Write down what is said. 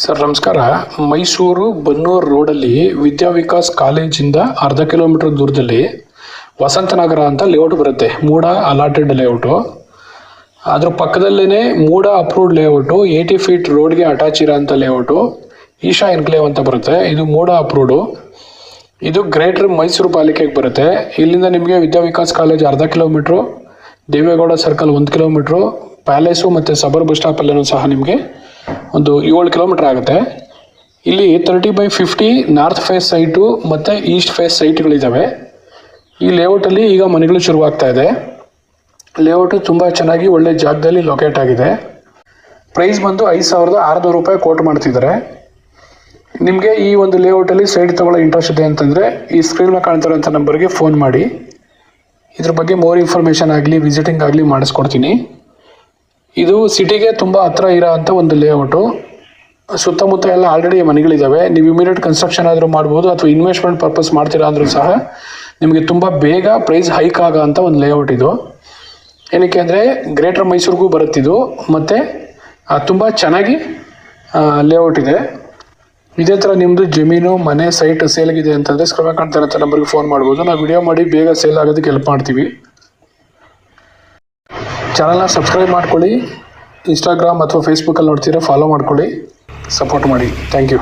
Sir ನಮಸ್ಕಾರ. ಮೈಸೂರು ಬನ್ನೂರು ರೋಡಲ್ಲಿ ವಿದ್ಯಾ ವಿಕಾಸ್ ಕಾಲೇಜಿಂದ ಅರ್ಧ ಕಿಲೋಮೀಟರ್ ದೂರದಲ್ಲಿ ವಸಂತನಗರ ಅಂತ ಲೇಔಟ್ ಬರುತ್ತೆ. MUDA allotted layout. ಅದ್ರ ಪಕ್ಕದಲ್ಲೇ ಮೂಡ ಅಪ್ರೂವ್ಡ್ ಲೇಔಟು 80 ಫೀಟ್ ರೋಡ್ಗೆ ಅಟ್ಯಾಚ್ ಇರೋ ಅಂಥ ಲೇಔಟು ಈಶಾ ಎನ್ಕ್ಲೇವ್ ಅಂತ ಬರುತ್ತೆ. ಇದು ಮೂಡ ಅಪ್ರೂವ್ಡು. ಇದು ಗ್ರೇಟರ್ ಮೈಸೂರು ಪಾಲಿಕೆಗೆ ಬರುತ್ತೆ. ಇಲ್ಲಿಂದ ನಿಮಗೆ ವಿದ್ಯಾ ವಿಕಾಸ್ ಕಾಲೇಜ್ ಅರ್ಧ kilometre, Devegowda circle 1 kilometre, palace ಮತ್ತು ಸಬರ್ ಬಸ್ ಸ್ಟಾಪಲ್ಲೂ ಸಹ ನಿಮಗೆ ಒಂದು 7 ಕಿಲೋಮೀಟರ್ ಆಗುತ್ತೆ. ಇಲ್ಲಿ 30/50 ನಾರ್ತ್ ಫೇಸ್ ಸೈಟು ಮತ್ತು ಈಸ್ಟ್ ಫೇಸ್ ಸೈಟ್ಗಳಿದ್ದಾವೆ. ಈ ಲೇಔಟಲ್ಲಿ ಈಗ ಮನೆಗಳು ಶುರುವಾಗ್ತಾ ಇದೆ. ಲೇಔಟು ತುಂಬ ಚೆನ್ನಾಗಿ ಒಳ್ಳೆ ಜಾಗದಲ್ಲಿ ಲೊಕೇಟ್ ಆಗಿದೆ. ಪ್ರೈಸ್ ಬಂದು 5,600 ರೂಪಾಯಿ ಕೋಟ್ ಮಾಡ್ತಿದ್ದಾರೆ. ನಿಮಗೆ ಈ ಒಂದು ಲೇಔಟಲ್ಲಿ ಸೈಟ್ ತೊಗೊಳ್ಳೋ ಇಂಟ್ರೆಸ್ಟ್ ಇದೆ ಅಂತಂದರೆ ಈ ಸ್ಕ್ರೀನ್ ಕಾಣ್ತಿರೋಂಥ ನಂಬರ್ಗೆ ಫೋನ್ ಮಾಡಿ. ಇದ್ರ ಬಗ್ಗೆ ಮೋರ್ ಇನ್ಫಾರ್ಮೇಷನ್ ಆಗಲಿ ವಿಸಿಟಿಂಗ್ ಆಗಲಿ ಮಾಡಿಸ್ಕೊಡ್ತೀನಿ. ಇದು ಸಿಟಿಗೆ ತುಂಬ ಹತ್ರ ಇರೋ ಅಂಥ ಒಂದು ಲೇಔಟು. ಸುತ್ತಮುತ್ತ ಎಲ್ಲ ಆಲ್ರೆಡಿ ಮನೆಗಳಿದ್ದಾವೆ. ನೀವು ಇಮಿಡಿಯೇಟ್ ಕನ್ಸ್ಟ್ರಕ್ಷನ್ ಆದರೂ ಮಾಡ್ಬೋದು, ಅಥವಾ ಇನ್ವೆಸ್ಟ್ಮೆಂಟ್ ಪರ್ಪಸ್ ಮಾಡ್ತೀರಾ ಅಂದರೂ ಸಹ ನಿಮಗೆ ತುಂಬ ಬೇಗ ಪ್ರೈಸ್ ಹೈಕ್ ಆಗೋ ಅಂಥ ಒಂದು ಲೇಔಟ್ ಇದು. ಏನಕ್ಕೆ ಅಂದರೆ ಗ್ರೇಟರ್ ಮೈಸೂರಿಗೂ ಬರುತ್ತಿದ್ದು, ಮತ್ತು ತುಂಬ ಚೆನ್ನಾಗಿ ಲೇಔಟ್ ಇದೆ. ಇದೇ ಥರ ನಿಮ್ಮದು ಜಮೀನು ಮನೆ ಸೈಟ್ ಸೇಲ್ಗಿದೆ ಅಂತಂದರೆ ಸ್ಕ್ರೀನ್ ಕಾಣ್ತಾ ಇರೋಂಥ ನಂಬರ್ಗೆ ಫೋನ್ ಮಾಡ್ಬೋದು. ನಾವು ವಿಡಿಯೋ ಮಾಡಿ ಬೇಗ ಸೇಲ್ ಆಗೋದಕ್ಕೆ ಹೆಲ್ಪ್ ಮಾಡ್ತೀವಿ. ಚಾನಲ್ನ ಸಬ್ಸ್ಕ್ರೈಬ್ ಮಾಡ್ಕೊಳ್ಳಿ. ಇನ್ಸ್ಟಾಗ್ರಾಮ್ ಅಥವಾ ಫೇಸ್ಬುಕ್ಕಲ್ಲಿ ನೋಡ್ತೀರಾ, ಫಾಲೋ ಮಾಡ್ಕೊಳ್ಳಿ, ಸಪೋರ್ಟ್ ಮಾಡಿ. Thank you.